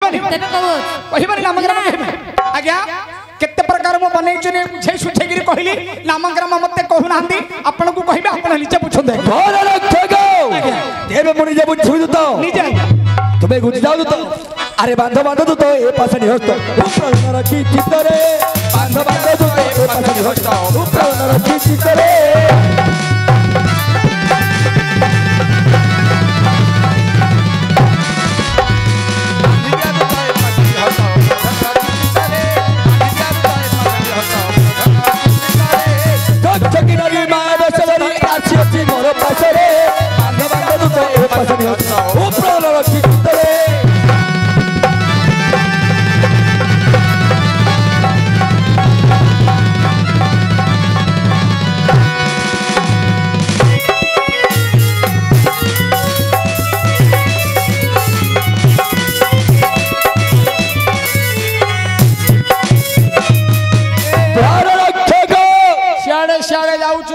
कहिबनी तेरे कहू कहिबनी नामग्राम कहिबे आज्ञा केते प्रकार मो बनै छने बुझे सुठेगिरी कहली नामग्राम मते कहू नांदी आपन को कहिबे आपन निजे बुझंदे भोर रखेगो देव मुनि जे बुझु तो निजे तुम्हें गुज जाऊ तो अरे बांधो बांधो तो ए पासनी होस्तो प्राण रखी चितरे बांधो बांधो तो ए पासनी होस्तो प्राण रखी चितरे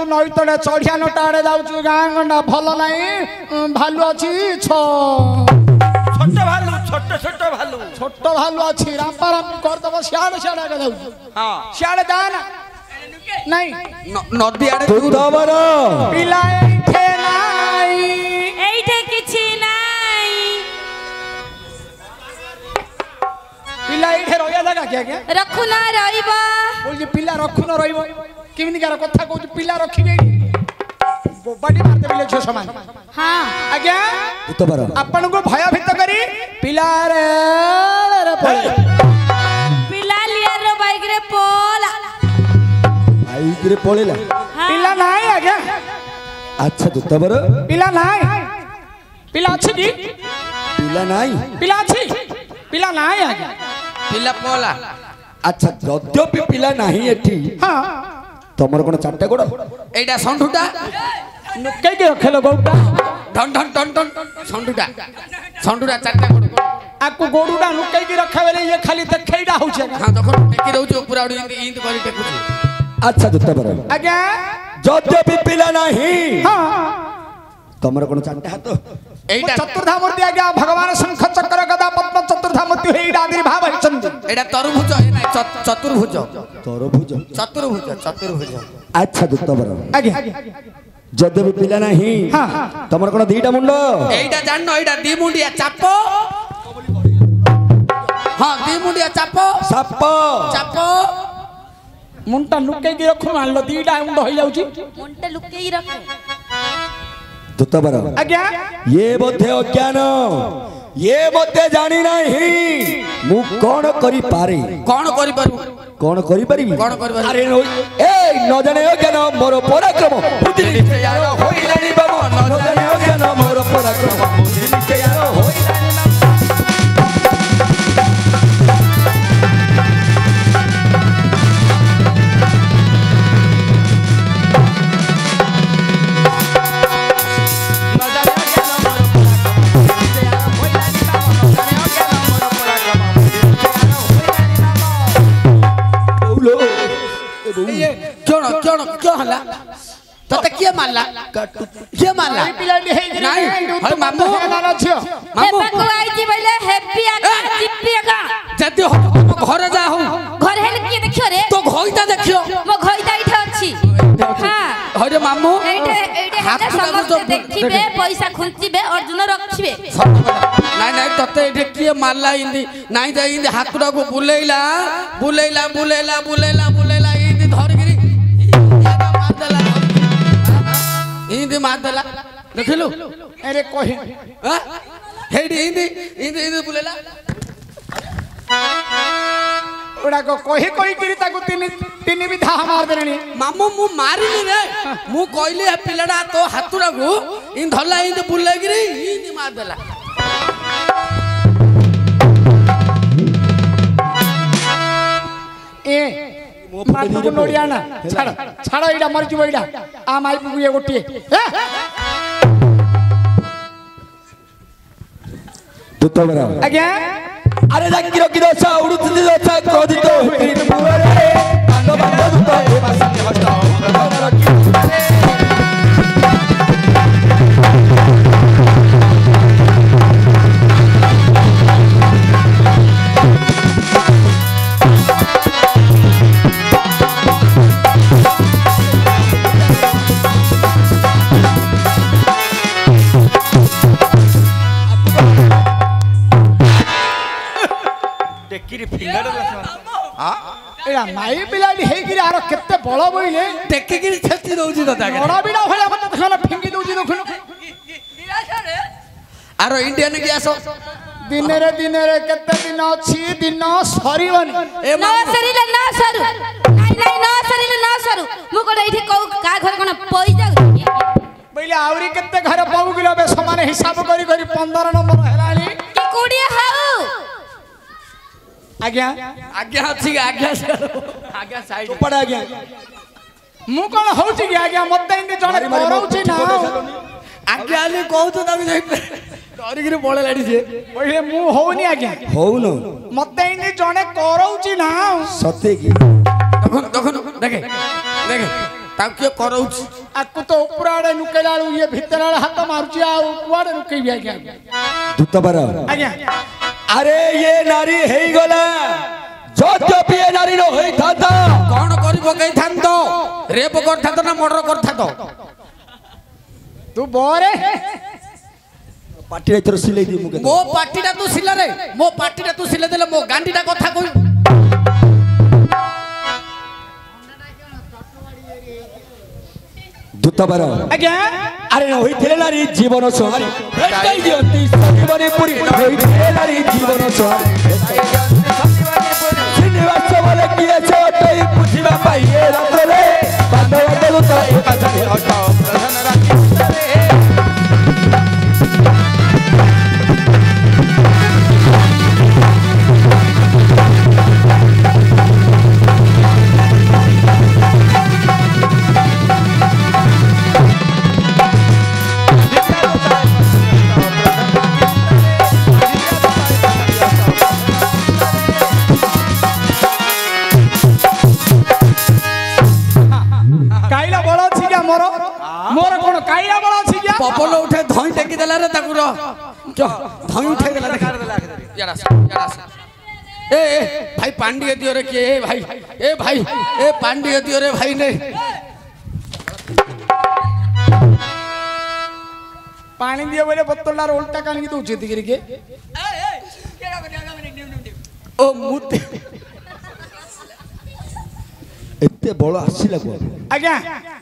नई तड़े चढ़िया नटा आड़े जाऊँ गाँ गंडा भल नहीं भालू अच्छी छोट भालू छोट भालू अच्छी रामपाराम करदब सियाड़े सियाड़े जाऊँ सियाड़े जा ना नहीं नदी आड़े पिला एठे नाही एठे किछि नाही पिला एठे रहिया जागा क्या क्या रखु ना रहिबो बोल जे पिला रखु ना रहिबो किमिनि कार कथा कहू पिला रखिबे बोबाडी मारते बिले छो समान हां आज्ञा उतबर आपन को भय भीत करी पिला रे पळे पिला लिया रे बाइक रे पोला बाइक रे पळेला पिला नाही आज्ञा अच्छा उतबर पिला नाही पिला अछि की पिला नाही पिला अछि पिला नाही आज्ञा पिला पोला अच्छा यद्यपि पिला नाही एठी हां तमर कोन चारटा गोड़ एडा संठुटा नुकै के रखेलो गोडा ढन ढन ढन ढन संठुटा चारटा गोड़ आकु गोडुडा नुकै के रखावेले ये खाली देखैडा होछ हां देखो टेकी रहउछ पूरा इंद करी टेकुछ अच्छा दुत्तबर आज्ञा यद्यपि पिला नाही हां तमर कोन चारटा हाथ एडा चतुर्धा मूर्ति आज्ञा भगवान शंख चक्र गदा पद्म चतुर्धा मूर्ति हेडा आविर्भाव हचंद एडा तरभुज है ना चतुर्भुज चतुर्भुज अच्छा दुत्तबर आज्ञा यद्यपि पिला नाही हां तमर कोन दीटा मुंड एडा जाननो एडा दी मुंडिया चापो हां दी मुंडिया चापो चापो मुंटा नुकै के रखु मानलो दीटा मुंड होई जाउची मुंटे लुकेई रखे दुत्तबर आज्ञा ये बोधे अज्ञान ये बोधे जानी नहीं मु कौन करी पारे कौन करी पारू कौन करी पारी कौन करी पारी अरे ए न जाने अज्ञान मोर पराक्रम बुद्धि निश्चय होई जानी बाबू न जाने अज्ञान मोर पराक्रम बुद्धि निश्चय होई क्यों हला तते किए मारला नहीं हर मामू मामू को आई जी बोले हैप्पी आका चिप्पी आका जदी हो घर जा हो घर हेल के देखियो रे तो घइता देखियो मो घइता इठा अछि हां हरे मामू एटे हाथ समस्त देखिबे पैसा खुंचिबे अर्जुन रखिबे नहीं तते एटे किए मारला इंदी नहीं जा इंदी हाथुडा को बुलेइला इंदी धरगिरी इंदी मार देला देखिलु अरे कोही हां हेडी इंदी बुलेला ओडा को कोही करी ताको तीन विधा मार देनी मामू मु मारिली रे मु कहली हे पिलाडा तो हाथुडा को इन धरला इंदी बुलेगिरी इंदी मार देला ए माथु नोडिया ना छाड़ एडा मर जीव एडा आ माई पुगु ये गोटी दुत्तबर आज्ञा अरे जाकी रखी दोसा उडुती दोसा क्रोधित होई मुरे बांधो बांधो दुत्त ए पासने हटो रखी टेकिरी फिंगर हां एला माई पिलाडी हेगिरी आरो केते बळ बोइले टेकिरी छेती दउची दता बड़ा बिना भले मत खाना फिंगी दउची देखुनु आरो इंडियन गैस दिन रे केते दिन अछि दिन सरीबनी ए ना सरिले ना सरू नहीं ना सरिले ना सरू मु कोड एठी को का घर कोन पई जाउ बोइले आवरी केते घर पाउ गिलो बे समान हिसाब करी करी 15 नंबर हेलानी कि कुडिया हाउ आज्ञा आज्ञा अछि आज्ञा साइड पड़ा गया मु कोन होउची कि आज्ञा मते इंदे जणे करौची ना आज्ञा आली कहू तो तब डरिगिरी पळे लाडी जे बोइले मु होउनी आज्ञा होउनो मते इंदे जणे करौची ना सते की देखो देखे देखे ता के करौछ आकु तो ऊपर आड़े नुकेलाळू ये भीतर आड़े हाथ मारुची आ कुआडे नुकेबी आज्ञा दूतबर आज्ञा अरे ये नारी हेई गला जो पिए नारी नो होई थाता कोन करि पकई थांतो रेप कर थांतो ना मर्डर कर थांतो तू बोरे पाटी एथर सिलाई दी मुके मो पाटीटा तू सिला रे मो पाटीटा तू सिले देले मो गांडीटा कथा कहि दूतबर आज्ञा अरे होई थिले नारी जीवन सोहारी भेटाई दियंती सजीवनी पुरी होई थिले नारी जीवन सोहारी श्रीनिवास बोले किए छोटई पुछिबा पाइए रातरे बांधव दूत ए पाछे हटाओ प्रधान राखी काइला बळ छी क्या मोर मोर कोन काइला बळ छी क्या पपल उठे धई टेकी देला रे ताकू रो धई उठे देला यारा ए भाई पांडिय दियो रे के ए भाई ए पांडिय दियो रे भाई ने पानी दिए बोले बोतलदार उल्टा कान की दउची दिगिरी के ओ मुते एते बळ आसीला को आज्ञा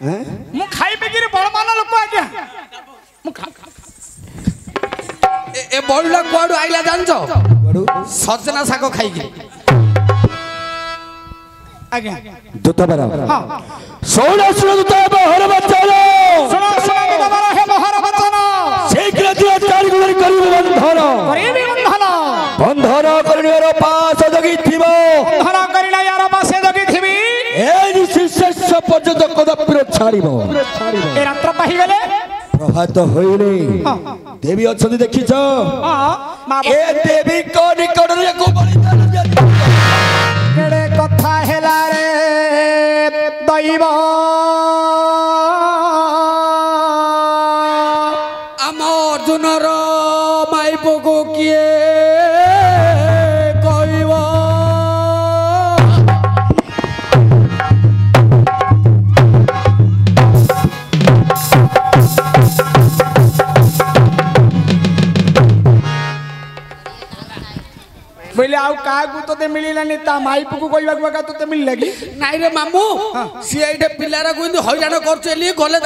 हैं मु खाई बेगिरी बळ मान लोक आज्ञा मु खा ए बळला कोडू आइला जानछो बडू सजना साग खाई के आज्ञा दूतबर हां सोना सुन दूतबर हर बच्चालो सुनो सुनो तुम्हारा है मोहर वचन शीघ्र दिया चारि गुणरी करिब बंधन करीबी बंधन बंधन करिणर पास जगी थिबो बंधन करिना यार पासे जगी थिबी ए शिष्य पर्यंत कदापि छाड़िबो ए रात्र पाही गले प्रभात होइले देवी अछंती देखिछ हां मा ए देवी को निकट रे को बलिदान दिया केड़े कथा हेला रे दैव आम अर्जुनर माई पको किए कहब बोले आउ कागु तोते मिलिलानी ता माई पुकु कहबा का तोते मिल लगी नाई रे मामू सी एटे पिलारा को हईराण करछे गले